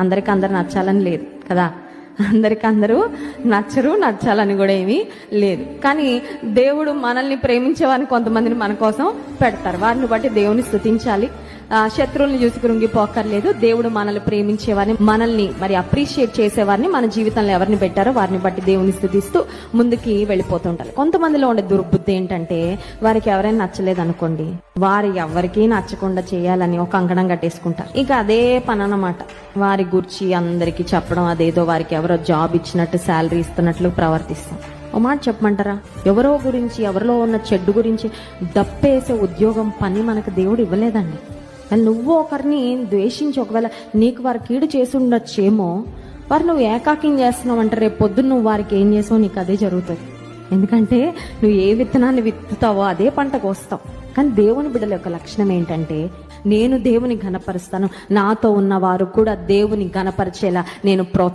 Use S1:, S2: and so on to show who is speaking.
S1: అందరికి అందరు నచ్చాలని లేదు కదా, అందరికి అందరూ నచ్చాలని కూడా ఏమీ లేదు. కానీ దేవుడు మనల్ని ప్రేమించే వారిని కొంతమందిని మన కోసం పెడతారు. వారిని బట్టి దేవుని స్తుతించాలి. శత్రువుల్ని చూసి కృంగిపోకర్లేదు. దేవుడు మనల్ని ప్రేమించేవారిని, మనల్ని మరి అప్రిషియేట్ చేసేవారిని మన జీవితంలో ఎవరిని పెట్టారో వారిని బట్టి దేవుని స్తుతిస్తూ ముందుకి వెళ్ళిపోతుంటారు. కొంతమందిలో ఉండే దుర్బుద్ధి ఏంటంటే, వారికి ఎవరైనా నచ్చలేదు అనుకోండి, వారు ఎవరికీ నచ్చకుండా చేయాలని ఒక అంకణం కట్టేసుకుంటారు. ఇక అదే పని అన్నమాట. వారి గురించి అందరికీ చెప్పడం, అదేదో వారికి ఎవరో జాబ్ ఇచ్చినట్టు, శాలరీ ఇస్తున్నట్లు ప్రవర్తిస్తాం. ఓ మాట చెప్పమంటారా, ఎవరో గురించి, ఎవరిలో ఉన్న చెడ్డు గురించి దప్పేసే ఉద్యోగం, పని మనకు దేవుడు ఇవ్వలేదండి. నువ్వు ఒకరిని ద్వేషించి ఒకవేళ నీకు వారు కీడు చేసి ఉండొచ్చేమో, వారు నువ్వు ఏకాకిం చేస్తున్నావు అంటే రేపు పొద్దున్న నువ్వు వారికి ఏం చేసావు, నీకు అదే జరుగుతుంది. ఎందుకంటే నువ్వు ఏ విత్తనాన్ని విత్తుతావో అదే పంటకు వస్తావు. కానీ దేవుని బిడ్డల యొక్క లక్షణం ఏంటంటే, నేను దేవుని ఘనపరుస్తాను, నాతో ఉన్న వారు కూడా దేవుని ఘనపరిచేలా నేను